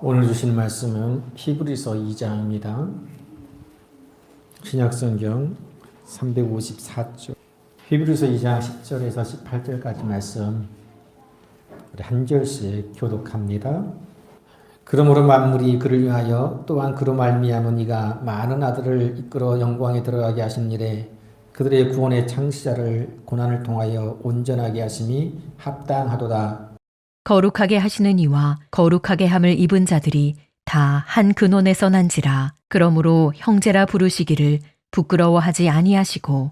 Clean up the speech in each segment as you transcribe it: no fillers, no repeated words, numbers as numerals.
오늘 주신 말씀은 히브리서 2장입니다. 신약성경 354쪽 히브리서 2장 10절에서 18절까지 말씀 우리 한 절씩 교독합니다. 그러므로 만물이 그를 위하여 또한 그로 말미암은 이가 많은 아들을 이끌어 영광에 들어가게 하신 일에 그들의 구원의 창시자를 고난을 통하여 온전하게 하심이 합당하도다. 거룩하게 하시는 이와 거룩하게 함을 입은 자들이 다 한 근원에서 난지라. 그러므로 형제라 부르시기를 부끄러워하지 아니하시고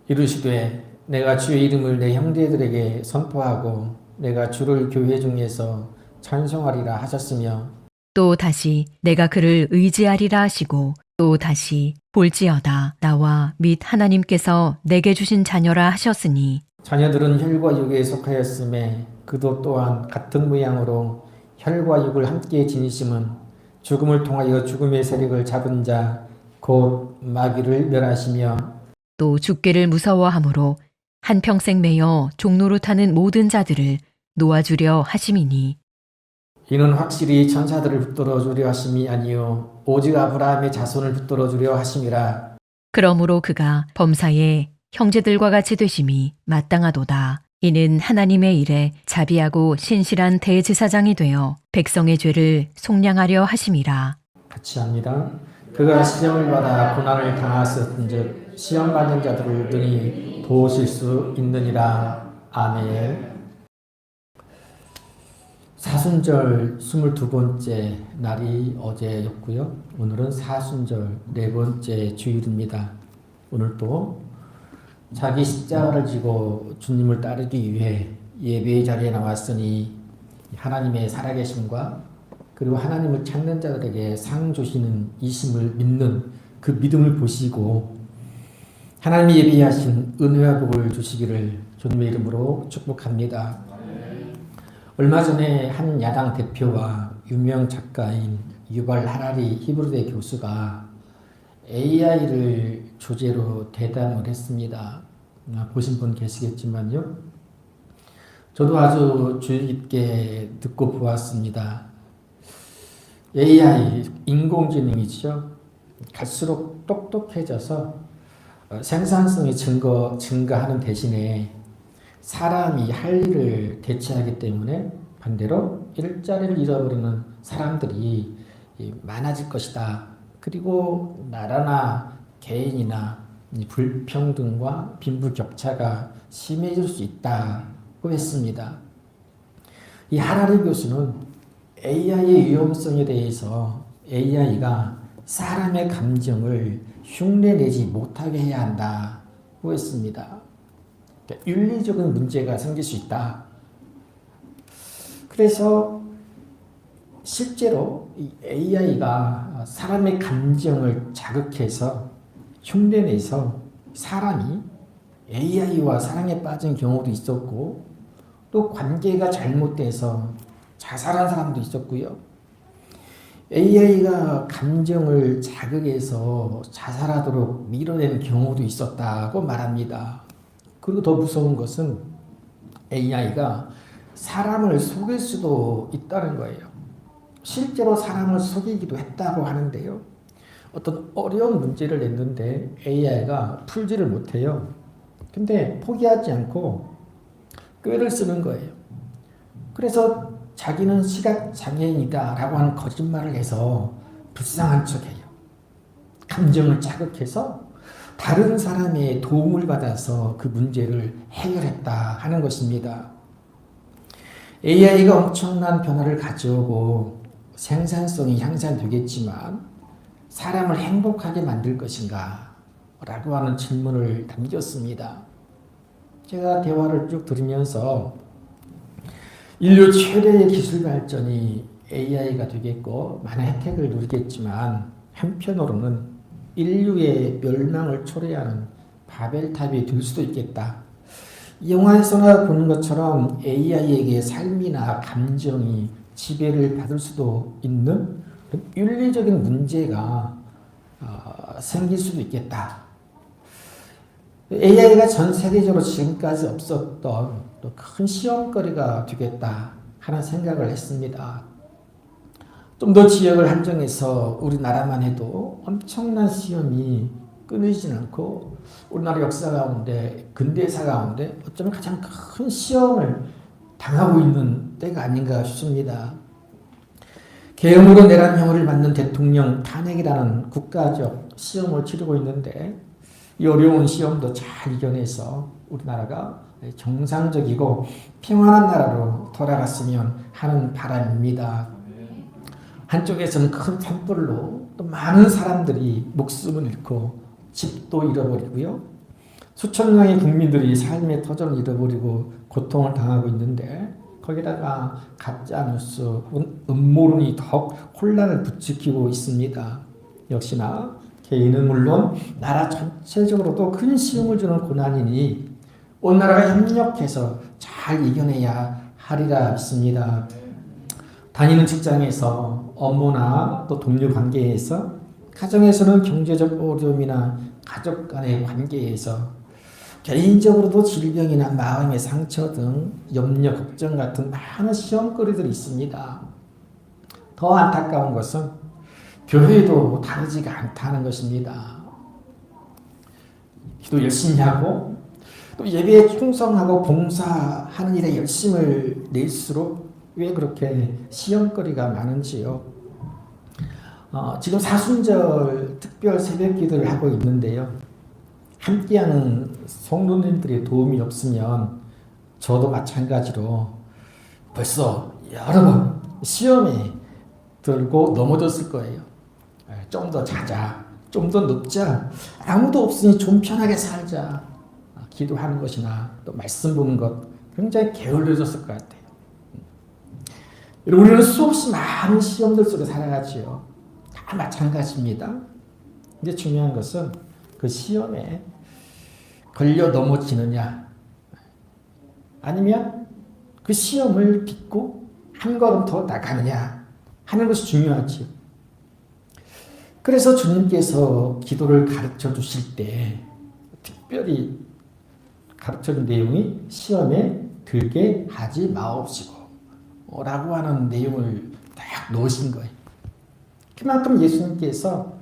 이르시되 내가 주의 이름을 내 형제들에게 선포하고 내가 주를 교회 중에서 찬송하리라 하셨으며 또 다시 내가 그를 의지하리라 하시고 또 다시 볼지어다 나와 및 하나님께서 내게 주신 자녀라 하셨으니 자녀들은 혈과 육에 속하였음에 그도 또한 같은 모양으로 혈과 육을 함께 지니심은 죽음을 통하여 죽음의 세력을 잡은 자 곧 마귀를 멸하시며 또 죽기를 무서워함으로 한평생 매여 종로로 타는 모든 자들을 놓아주려 하심이니 이는 확실히 천사들을 붙들어 주려 하심이 아니요 오직 아브라함의 자손을 붙들어 주려 하심이라. 그러므로 그가 범사에 형제들과 같이 되심이 마땅하도다. 이는 하나님의 일에 자비하고 신실한 대제사장이 되어 백성의 죄를 속량하려 하심이라. 같이 합니다. 그가 시험을 받아 고난을 당하였은즉 시험 받는 자들을 능히 도우실 수 있느니라. 아멘. 사순절 22번째 날이 어제였고요. 오늘은 사순절 4번째 주일입니다. 오늘도 자기 십자가를 지고 주님을 따르기 위해 예배의 자리에 나왔으니 하나님의 살아계심과 그리고 하나님을 찾는 자들에게 상 주시는 이심을 믿는 그 믿음을 보시고 하나님이 예비하신 은혜와 복을 주시기를 주님의 이름으로 축복합니다. 얼마 전에 한 야당 대표와 유명 작가인 유발 하라리 히브리대 교수가 AI를 주제로 대담을 했습니다. 보신 분 계시겠지만요. 저도 아주 주의 깊게 듣고 보았습니다. AI, 인공지능이죠. 갈수록 똑똑해져서 생산성이 증가하는 대신에 사람이 할 일을 대체하기 때문에 반대로 일자리를 잃어버리는 사람들이 많아질 것이다. 그리고 나라나 개인이나 불평등과 빈부격차가 심해질 수 있다고 했습니다. 이 하라리 교수는 AI의 위험성에 대해서 AI가 사람의 감정을 흉내내지 못하게 해야 한다고 했습니다. 그러니까 윤리적인 문제가 생길 수 있다. 그래서 실제로 이 AI가 사람의 감정을 자극해서 흉내내서 사람이 AI와 사랑에 빠진 경우도 있었고 또 관계가 잘못돼서 자살한 사람도 있었고요. AI가 감정을 자극해서 자살하도록 밀어낸 경우도 있었다고 말합니다. 그리고 더 무서운 것은 AI가 사람을 속일 수도 있다는 거예요. 실제로 사람을 속이기도 했다고 하는데요. 어떤 어려운 문제를 냈는데 AI가 풀지를 못해요. 근데 포기하지 않고 꾀를 쓰는 거예요. 그래서 자기는 시각장애인이다 라고 하는 거짓말을 해서 불쌍한 척해요. 감정을 자극해서 다른 사람의 도움을 받아서 그 문제를 해결했다 하는 것입니다. AI가 엄청난 변화를 가져오고 생산성이 향상되겠지만 사람을 행복하게 만들 것인가? 라고 하는 질문을 남겼습니다. 제가 대화를 쭉 들으면서 인류 최대의 기술 발전이 AI가 되겠고 많은 혜택을 누리겠지만 한편으로는 인류의 멸망을 초래하는 바벨탑이 될 수도 있겠다. 영화에서나 보는 것처럼 AI에게 삶이나 감정이 지배를 받을 수도 있는 윤리적인 문제가 생길 수도 있겠다. AI가 전 세계적으로 지금까지 없었던 또 큰 시험거리가 되겠다 하는 생각을 했습니다. 좀 더 지역을 한정해서 우리나라만 해도 엄청난 시험이 끊이진 않고 우리나라 역사 가운데 근대사 가운데 어쩌면 가장 큰 시험을 당하고 있는 때가 아닌가 싶습니다. 계엄으로 내란형을 맞는 대통령 탄핵이라는 국가적 시험을 치르고 있는데 이 어려운 시험도 잘 이겨내서 우리나라가 정상적이고 평안한 나라로 돌아갔으면 하는 바람입니다. 한쪽에서는 큰 산불로 또 많은 사람들이 목숨을 잃고 집도 잃어버리고요. 수천 명의 국민들이 삶의 터전을 잃어버리고 고통을 당하고 있는데 거기다가 가짜뉴스, 음모론이 더욱 혼란을 부추기고 있습니다. 역시나 개인은 물론 나라 전체적으로도 큰 시험을 주는 고난이니 온 나라가 협력해서 잘 이겨내야 하리라 믿습니다. 다니는 직장에서 업무나 또 동료 관계에서 가정에서는 경제적 어려움이나 가족 간의 관계에서 개인적으로도 질병이나 마음의 상처 등 염려, 걱정 같은 많은 시험거리들이 있습니다. 더 안타까운 것은 교회도 다르지가 않다는 것입니다. 기도 열심히 하고 또 예배에 충성하고 봉사하는 일에 열심을 낼수록 왜 그렇게 시험거리가 많은지요. 지금 사순절 특별 새벽 기도를 하고 있는데요. 함께하는 성도님들의 도움이 없으면 저도 마찬가지로 벌써 여러 번 시험에 들고 넘어졌을 거예요. 좀 더 자자, 좀 더 눕자, 아무도 없으니 좀 편하게 살자. 기도하는 것이나 또 말씀 보는 것 굉장히 게을러졌을 것 같아요. 우리는 수없이 많은 시험들 속에 살아가지요. 다 마찬가지입니다. 근데 중요한 것은 그 시험에 걸려 넘어지느냐 아니면 그 시험을 딛고 한 걸음 더 나가느냐 하는 것이 중요하지요. 그래서 주님께서 기도를 가르쳐 주실 때 특별히 가르쳐 준 내용이 시험에 들게 하지 마옵시고 라고 하는 내용을 딱 넣으신 거예요. 그만큼 예수님께서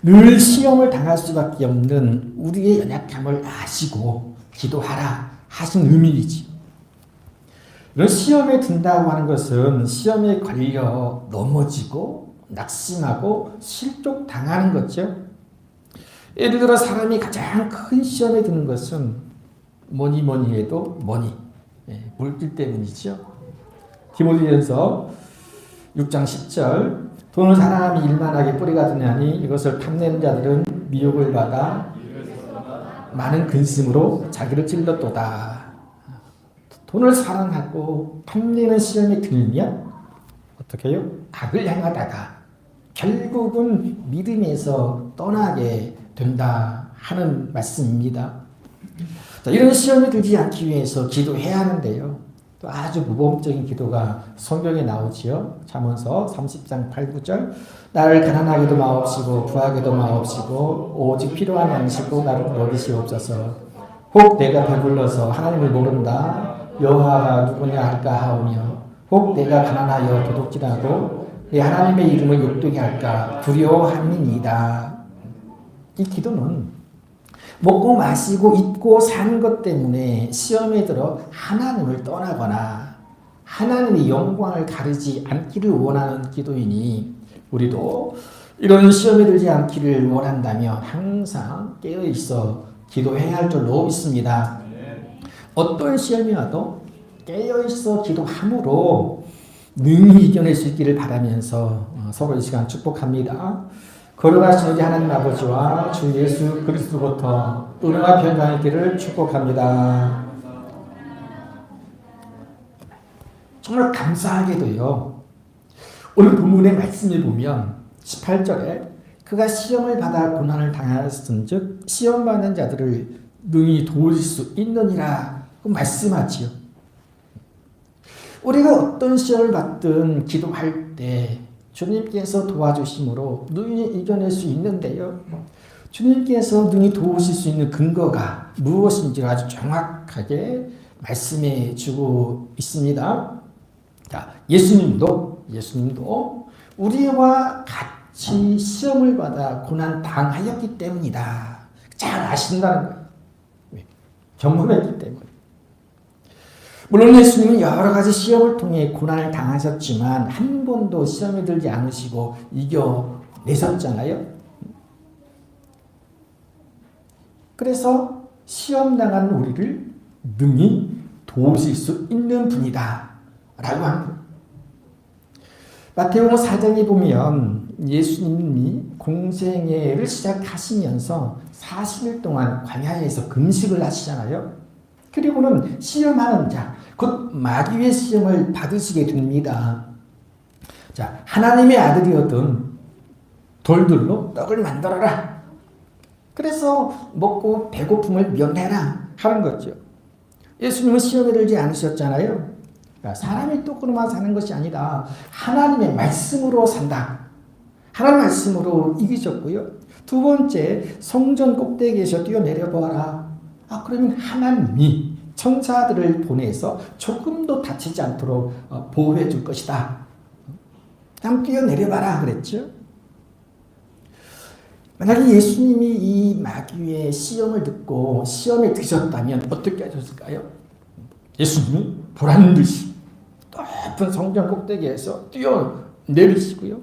늘 시험을 당할 수밖에 없는 우리의 연약함을 아시고 기도하라 하신 의미이지. 이런 시험에 든다고 하는 것은 시험에 걸려 넘어지고 낙심하고 실족당하는 거죠. 예를 들어 사람이 가장 큰 시험에 드는 것은 뭐니 해도 물질 때문이죠. 디모데전서 6장 10절 돈을 사랑함이 일만하게 뿌리가 되나니 이것을 탐내는 자들은 미혹을 받아 많은 근심으로 자기를 찔렀도다. 돈을 사랑하고 탐내는 시험에 들면 어떻게 해요? 악을 행하다가 결국은 믿음에서 떠나게 된다 하는 말씀입니다. 자, 이런 시험에 들지 않기 위해서 기도해야 하는데요. 또 아주 모범적인 기도가 성경에 나오지요. 잠언서 30장 8, 9절 나를 가난하게도 마옵시고 부하게도 마옵시고 오직 필요한 양식으로 나를 먹이시옵소서. 혹 내가 배불러서 하나님을 모른다 여호와가 누구냐 할까 하오며 혹 내가 가난하여 도둑질하고 내 하나님의 이름을 욕되게 할까 두려워함이니이다. 이 기도는 먹고 마시고 입고 사는 것 때문에 시험에 들어 하나님을 떠나거나 하나님의 영광을 가리지 않기를 원하는 기도이니 우리도 이런 시험에 들지 않기를 원한다면 항상 깨어있어 기도해야 할 줄로 믿습니다. 어떤 시험이 와도 깨어있어 기도함으로 능히 이겨낼 수 있기를 바라면서 서로 이 시간 축복합니다. 거룩하신 우리 하나님 아버지와 주 예수 그리스도부터 은혜와 평강의 길을 축복합니다. 정말 감사하게도요. 오늘 본문의 말씀을 보면 18절에 그가 시험을 받아 고난을 당하였은 즉 시험받는 자들을 능히 도우실 수 있느니라 말씀하지요. 우리가 어떤 시험을 받든 기도할 때 주님께서 도와주심으로 능히 이겨낼 수 있는데요. 주님께서 능히 도우실 수 있는 근거가 무엇인지 아주 정확하게 말씀해 주고 있습니다. 자, 예수님도 예수님도 우리와 같이 시험을 받아 고난 당하였기 때문이다. 잘 아신다는 거예요. 경험했기 때문에. 물론 예수님은 여러 가지 시험을 통해 고난을 당하셨지만 한 번도 시험에 들지 않으시고 이겨내셨잖아요. 그래서 시험 당한 우리를 능히 도우실 수 있는 분이다 라고 합니다. 마태복음 4장에 보면 예수님이 공생애를 시작하시면서 40일 동안 광야에서 금식을 하시잖아요. 그리고는 시험하는 자, 곧 마귀의 시험을 받으시게 됩니다. 자, 하나님의 아들이었던 돌들로 떡을 만들어라. 그래서 먹고 배고픔을 면해라 하는 거죠. 예수님은 시험에 들지 않으셨잖아요. 그러니까 사람의 떡으로만 사는 것이 아니라 하나님의 말씀으로 산다. 하나님의 말씀으로 이기셨고요. 두 번째, 성전 꼭대기에서 뛰어내려 보아라. 그러면 하나님이 천사들을 보내서 조금도 다치지 않도록 보호해 줄 것이다. 그냥 뛰어내려봐라 그랬죠. 만약에 예수님이 이 마귀의 시험을 듣고 시험에 드셨다면 어떻게 하셨을까요? 예수님이 보란듯이 높은 성전 꼭대기에서 뛰어내리시고요.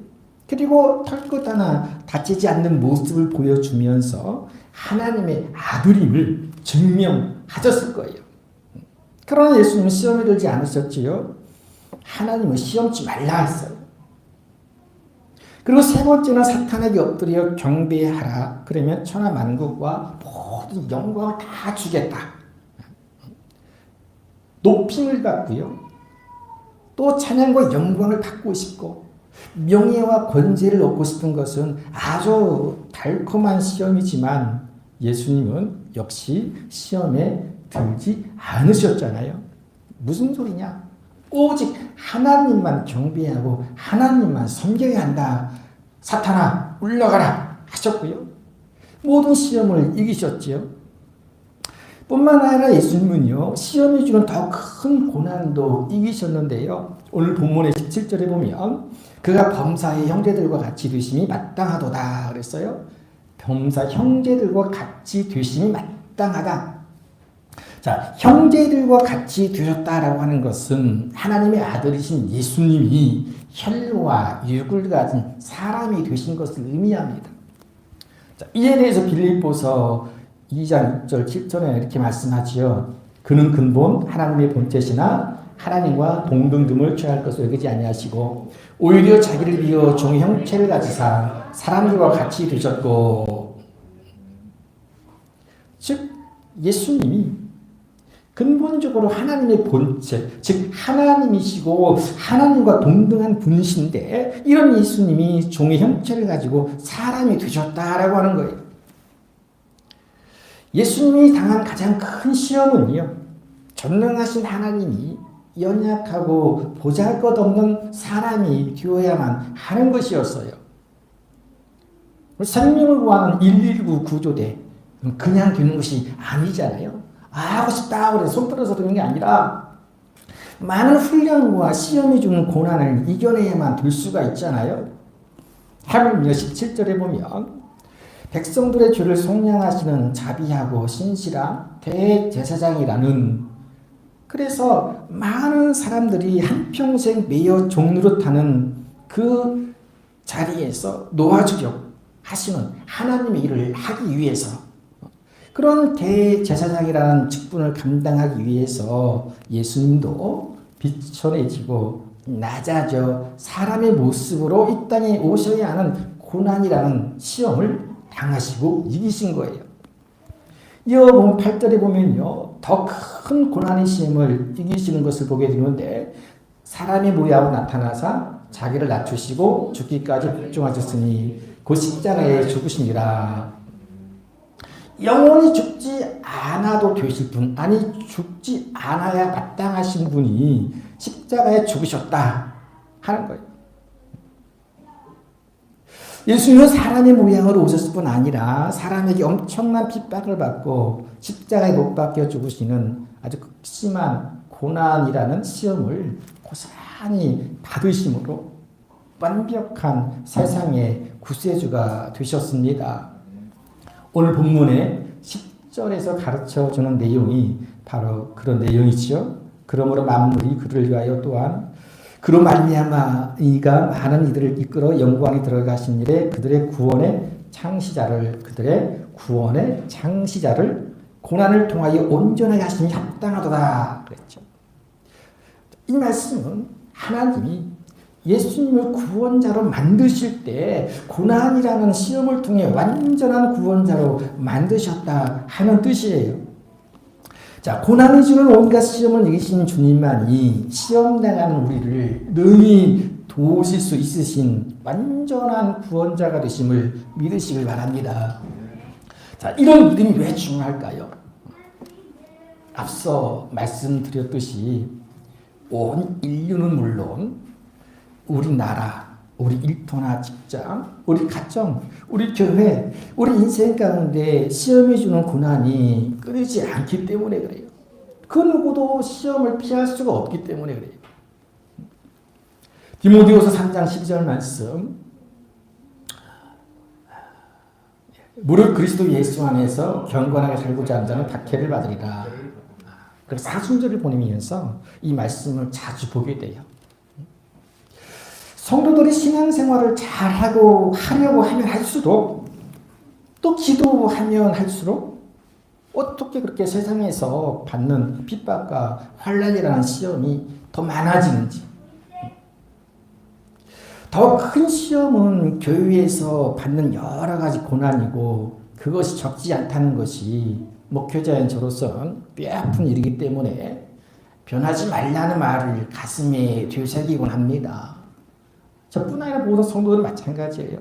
그리고 털끝 하나 다치지 않는 모습을 보여주면서 하나님의 아들임을 증명하셨을 거예요. 그러나 예수님은 시험에 들지 않으셨지요. 하나님은 시험치 말라 했어요. 그리고 세 번째는 사탄에게 엎드려 경배하라. 그러면 천하 만국과 모든 영광을 다 주겠다. 높임을 받고요. 또 찬양과 영광을 받고 싶고 명예와 권세를 얻고 싶은 것은 아주 달콤한 시험이지만 예수님은 역시 시험에 들지 않으셨잖아요. 무슨 소리냐? 오직 하나님만 경배하고 하나님만 섬겨야 한다. 사탄아 물러가라 하셨고요. 모든 시험을 이기셨지요. 뿐만 아니라 예수님은요, 시험이 주는 더 큰 고난도 이기셨는데요. 오늘 본문의 17절에 보면 그가 범사의 형제들과 같이 되심이 마땅하도다 그랬어요. 범사 형제들과 같이 되심이 마땅하다. 자, 형제들과 같이 되셨다라고 하는 것은 하나님의 아들이신 예수님이 혈과 육을 가진 사람이 되신 것을 의미합니다. 자, 이에 대해서 빌립보서 2장 6절 7절에 이렇게 말씀하지요. 그는 근본 하나님의 본체시나 하나님과 동등됨을 취할 것을 여기지 아니하시고 오히려 자기를 비어 종의 형체를 가지사 사람들과 같이 되셨고, 즉 예수님이 근본적으로 하나님의 본체, 즉 하나님이시고 하나님과 동등한 분이신데 이런 예수님이 종의 형체를 가지고 사람이 되셨다라고 하는 거예요. 예수님이 당한 가장 큰 시험은요, 전능하신 하나님이 연약하고 보잘것없는 사람이 되어야만 하는 것이었어요. 생명을 구하는 119 구조대 그냥 되는 것이 아니잖아요. 하고 싶다 그래서 손 들어서 되는 게 아니라 많은 훈련과 시험이 주는 고난을 이겨내야만 될 수가 있잖아요. 하물며 17절에 보면 백성들의 죄를 속량하시는 자비하고 신실한 대제사장이라는, 그래서 많은 사람들이 한평생 매여 종노릇하는 그 자리에서 놓아주려 하시는 하나님의 일을 하기 위해서, 그런 대제사장이라는 직분을 감당하기 위해서 예수님도 비천해지고 낮아져 사람의 모습으로 이 땅에 오셔야 하는 고난이라는 시험을 당하시고 이기신 거예요. 이어 8절에 보면요, 더 큰 고난의 시험을 이기시는 것을 보게 되는데 사람의 모양으로 나타나사 자기를 낮추시고 죽기까지 복종하셨으니 곧 십자가에 죽으시니라. 영원히 죽지 않아도 되실 분, 아니 죽지 않아야 마땅하신 분이 십자가에 죽으셨다 하는 거예요. 예수님은 사람의 모양으로 오셨을 뿐 아니라 사람에게 엄청난 핍박을 받고 십자가에 못 박혀 죽으시는 아주 극심한 고난이라는 시험을 고스란히 받으심으로 완벽한 세상의 구세주가 되셨습니다. 오늘 본문의 10절에서 가르쳐주는 내용이 바로 그런 내용이지요. 그러므로 만물이 그를 위하여 또한 그로 말미암아 이가 많은 이들을 이끌어 영광에 들어가신 일에 그들의 구원의 창시자를 고난을 통하여 온전하게 하심이 합당하도다 그랬죠. 이 말씀은 하나님이 예수님을 구원자로 만드실 때 고난이라는 시험을 통해 완전한 구원자로 만드셨다 하는 뜻이에요. 자, 고난이 주는 온갖 시험을 이기신 주님만이 시험 당하는 우리를 능히 도우실 수 있으신 완전한 구원자가 되심을 믿으시길 바랍니다. 자, 이런 믿음이 왜 중요할까요? 앞서 말씀드렸듯이 온 인류는 물론 우리나라, 우리 일터나 직장, 우리 가정, 우리 교회, 우리 인생 가운데 시험이 주는 고난이 끊이지 않기 때문에 그래요. 그 누구도 시험을 피할 수가 없기 때문에 그래요. 디모데후서 3장 12절 말씀, 무릇 그리스도 예수 안에서 경건하게 살고자 하는 자는 박해를 받으리라. 그래서 사순절을 보내면서 이 말씀을 자주 보게 돼요. 성도들이 신앙생활을 잘하고 하려고 하면 할수록 또 기도하면 할수록 어떻게 그렇게 세상에서 받는 핍박과 환난이라는 시험이 더 많아지는지, 더 큰 시험은 교회에서 받는 여러 가지 고난이고 그것이 적지 않다는 것이 목회자인 저로서는 뼈아픈 일이기 때문에 변하지 말라는 말을 가슴에 되새기곤 합니다. 저뿐 아니라 모든 성도들은 마찬가지예요.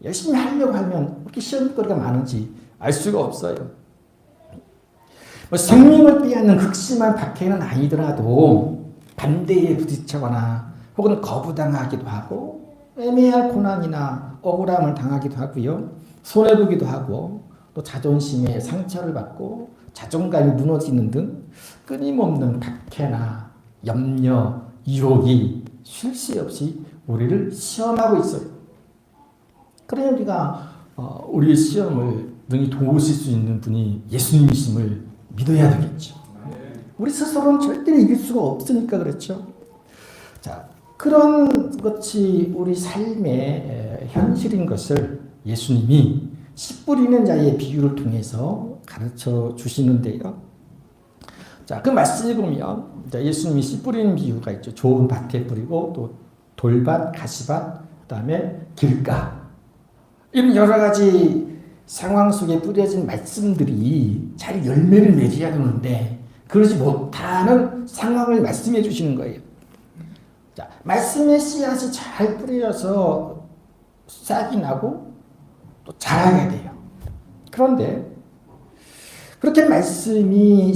열심히 하려고 하면 그렇게 시험거리가 많은지 알 수가 없어요. 생명을 빼앗는 극심한 박해는 아니더라도 반대에 부딪히거나 혹은 거부당하기도 하고 애매한 고난이나 억울함을 당하기도 하고요. 손해보기도 하고 또 자존심에 상처를 받고 자존감이 무너지는 등 끊임없는 박해나 염려, 유혹이 쉴 새 없이 우리를 시험하고 있어요. 그래야 우리가 우리의 시험을 능히 도우실 수 있는 분이 예수님이심을 믿어야 되겠죠. 우리 스스로는 절대로 이길 수가 없으니까 그렇죠. 자, 그런 것이 우리 삶의 현실인 것을 예수님이 씨 뿌리는 자의 비유를 통해서 가르쳐 주시는데요. 자, 그 말씀을 보면 예수님이 씨 뿌리는 비유가 있죠. 좋은 밭에 뿌리고 또 돌밭, 가시밭, 그다음에 길가, 이런 여러 가지 상황 속에 뿌려진 말씀들이 잘 열매를 맺어야 되는데 그러지 못하는 상황을 말씀해 주시는 거예요. 자, 말씀의 씨앗이 잘 뿌려져서 싹이 나고 또 자라게 돼요. 그런데 그렇게 말씀이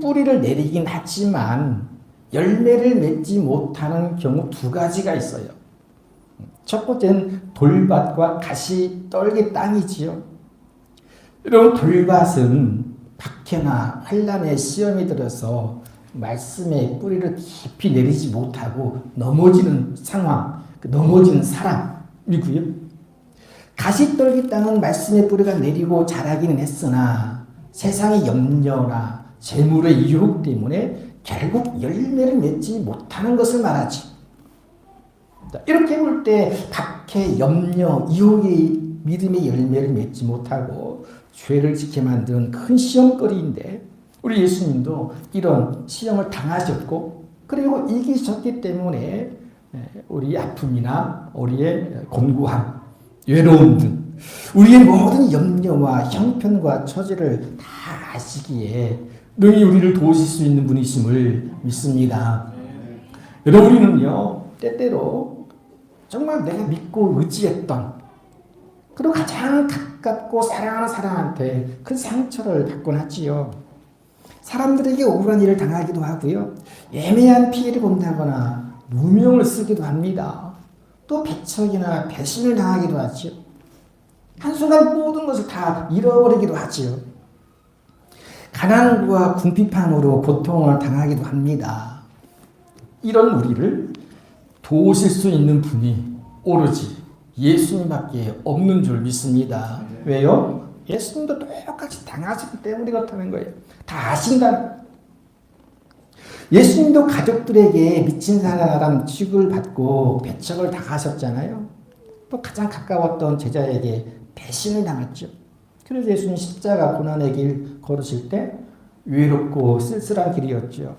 뿌리를 내리긴 하지만 열매를 맺지 못하는 경우 두 가지가 있어요. 첫 번째는 돌밭과 가시 떨기 땅이지요. 이런 돌밭은 박해나 환난의 시험이 들어서 말씀의 뿌리를 깊이 내리지 못하고 넘어지는 상황, 넘어지는 사람이고요. 가시 떨기 땅은 말씀의 뿌리가 내리고 자라기는 했으나 세상의 염려나 재물의 유혹 때문에 결국 열매를 맺지 못하는 것을 말하지. 이렇게 볼 때 박해, 염려, 유혹이 믿음의 열매를 맺지 못하고 죄를 짓게 만든 큰 시험거리인데 우리 예수님도 이런 시험을 당하셨고 그리고 이기셨기 때문에 우리 아픔이나 우리의 곤고함, 외로움 등 우리의 모든 염려와 형편과 처지를 다 아시기에 능히 우리를 도우실 수 있는 분이심을 믿습니다. 여러분, 우리는요 때때로 정말 내가 믿고 의지했던 그리고 가장 가깝고 사랑하는 사람한테 큰 상처를 받곤 하지요. 사람들에게 억울한 일을 당하기도 하고요. 애매한 피해를 본다거나 누명을 쓰기도 합니다. 또 배척이나 배신을 당하기도 하지요. 한순간 모든 것을 다 잃어버리기도 하지요. 가난과 궁핍함으로 고통을 당하기도 합니다. 이런 우리를 도우실 수 있는 분이 오로지 예수님밖에 없는 줄 믿습니다. 왜요? 예수님도 똑같이 당하셨기 때문에 그렇다는 거예요. 다 아신다. 예수님도 가족들에게 미친 사람 취급을 받고 배척을 당하셨잖아요. 또 가장 가까웠던 제자에게 배신을 당했죠. 그래서 예수님 십자가 고난의 길 걸으실 때 외롭고 쓸쓸한 길이었죠.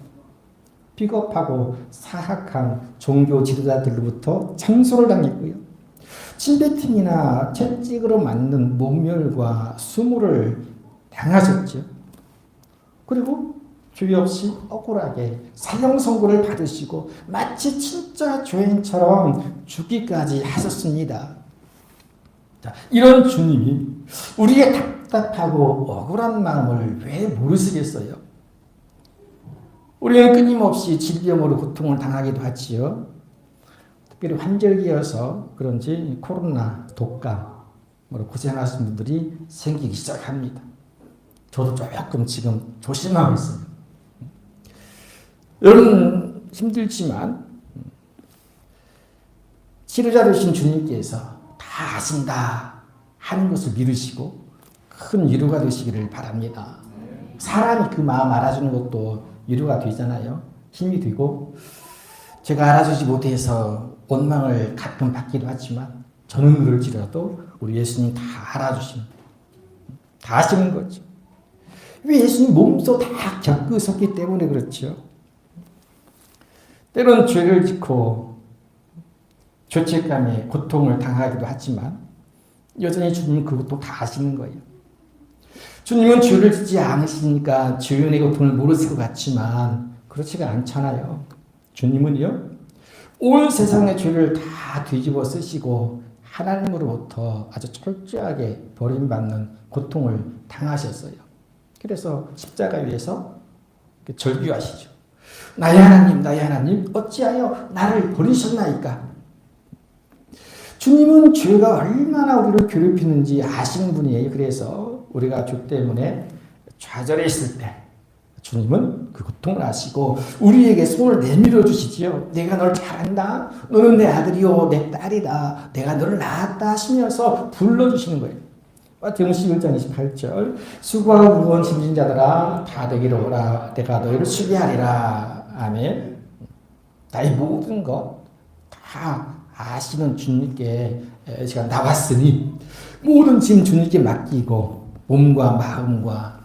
비겁하고 사악한 종교 지도자들로부터 참소를 당했고요. 침뱉음이나 채찍으로 맞는 모멸과 수모를 당하셨죠. 그리고 죄 없이 억울하게 사형 선고를 받으시고 마치 진짜 죄인처럼 죽기까지 하셨습니다. 자, 이런 주님이 우리의 답답하고 억울한 마음을 왜 모르시겠어요? 우리는 끊임없이 질병으로 고통을 당하기도 하지요. 특별히 환절기여서 그런지 코로나, 독감으로 고생하시는 분들이 생기기 시작합니다. 저도 조금 지금 조심하고 있습니다. 여러분 힘들지만 치료자 되신 주님께서 다 아신다 하는 것을 믿으시고 큰 위로가 되시기를 바랍니다. 사람이 그 마음 알아주는 것도 위로가 되잖아요. 힘이 되고 제가 알아주지 못해서 원망을 가끔 받기도 하지만 저는 그럴지라도 우리 예수님 다 알아주십니다. 다 아시는 거죠. 왜 예수님 몸소 다 겪으셨기 때문에 그렇죠. 때론 죄를 짓고 죄책감에 고통을 당하기도 하지만 여전히 주님은 그것도 다 아시는 거예요. 주님은 죄를 짓지 않으시니까 죄인의 고통을 모르실 것 같지만 그렇지가 않잖아요. 주님은요, 온 세상의 죄를 다 뒤집어 쓰시고 하나님으로부터 아주 철저하게 버림받는 고통을 당하셨어요. 그래서 십자가 위에서 절규하시죠. 나의 하나님, 어찌하여 나를 버리셨나이까? 주님은 죄가 얼마나 우리를 괴롭히는지 아시는 분이에요. 그래서 우리가 죄 때문에 좌절해 있을 때 주님은 그 고통을 아시고 우리에게 손을 내밀어 주시지요. 내가 널 잘한다. 너는 내 아들이요 내 딸이다. 내가 너를 낳았다 하시면서 불러주시는 거예요. 마태복음 11장 28절 수고하고 무거운 짐진 자들아 다 내게로 오라. 내가 너희를 수비하리라. 아멘. 나의 모든 것 다 아시는 주님께 제가 나왔으니 모든 짐 주님께 맡기고 몸과 마음과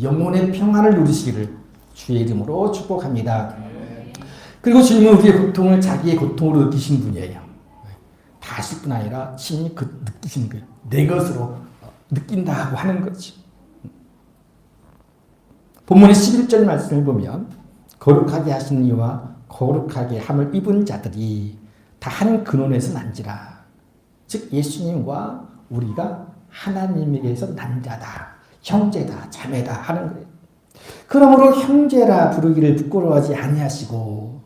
영혼의 평안을 누리시기를 주의 이름으로 축복합니다. 그리고 주님은 우리의 고통을 자기의 고통으로 느끼신 분이에요. 다 아실 뿐 아니라 친히 느끼시는 거예요. 내 것으로 느낀다고 하는 거지. 본문의 11절 말씀을 보면 거룩하게 하시는 이와 거룩하게 함을 입은 자들이 다 한 근원에서 난지라. 즉 예수님과 우리가 하나님에게서 난 자다. 형제다. 자매다 하는 거예요. 그러므로 형제라 부르기를 부끄러워하지 아니하시고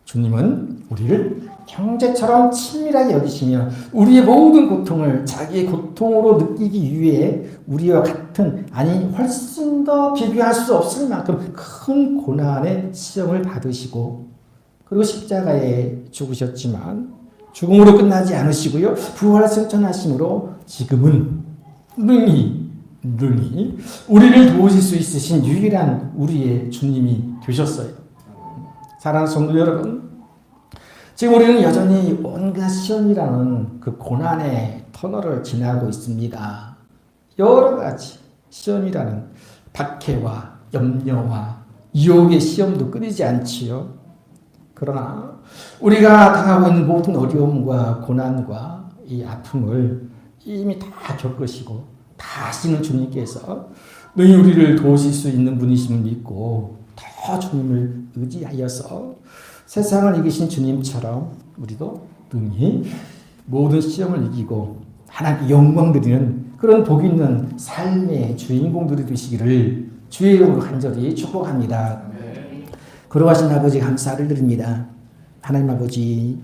주님은 우리를 형제처럼 친밀하게 여기시며 우리의 모든 고통을 자기의 고통으로 느끼기 위해 우리와 같은 아니 훨씬 더 비교할 수 없을 만큼 큰 고난의 시험을 받으시고 그리고 십자가에 죽으셨지만 죽음으로 끝나지 않으시고요. 부활 승천하심으로 지금은 능히 우리를 도우실 수 있으신 유일한 우리의 주님이 되셨어요. 사랑하는 성도 여러분, 지금 우리는 여전히 온갖 시험이라는 그 고난의 터널을 지나고 있습니다. 여러 가지 시험이라는 박해와 염려와 유혹의 시험도 끊이지 않지요. 그러나 우리가 당하고 있는 모든 어려움과 고난과 이 아픔을 이미 다 겪으시고 다 아시는 주님께서 너희 우리를 도우실 수 있는 분이심을 믿고 더 주님을 의지하여서 세상을 이기신 주님처럼 우리도 능히 모든 시험을 이기고 하나님께 영광 드리는 그런 복 있는 삶의 주인공들이 되시기를 주의 이름으로 간절히 축복합니다. 거룩하신 아버지 감사를 드립니다. 하나님 아버지,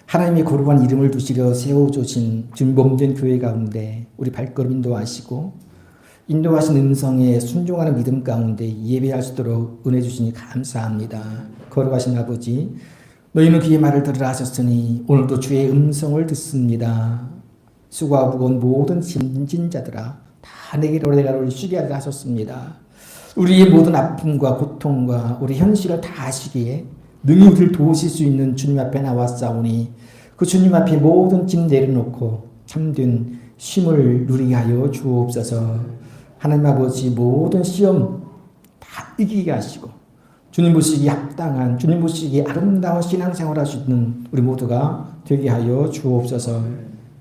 하나님의 거룩한 이름을 두시려 세워주신 주님 몸된 교회 가운데 우리 발걸음 인도하시고 인도하신 음성에 순종하는 믿음 가운데 예배할 수 있도록 은혜 주시니 감사합니다. 거룩하신 아버지, 너희는 그의 말을 들으라 하셨으니 오늘도 주의 음성을 듣습니다. 수고하고 무거운 모든 짐진 자들아 다 내게로 내가 쉬게 하라 하셨습니다. 우리의 모든 아픔과 고통과 우리 현실을 다 아시기에 능히 우리를 도우실 수 있는 주님 앞에 나왔사오니 그 주님 앞에 모든 짐 내려놓고 참된 쉼을 누리게 하여 주옵소서. 하나님 아버지, 모든 시험 다 이기게 하시고 주님 보시기에 합당한, 주님 보시기에 아름다운 신앙생활 할 수 있는 우리 모두가 되게 하여 주옵소서.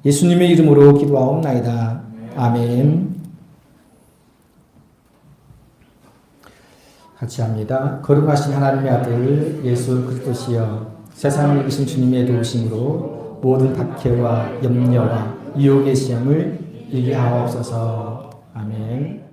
예수님의 이름으로 기도하옵나이다. 아멘. 같이 합니다. 거룩하신 하나님의 아들 예수 그리스도시여, 세상을 이기신 주님의 도우심으로 모든 박해와 염려와 유혹의 시험을 이기하옵소서. 아멘.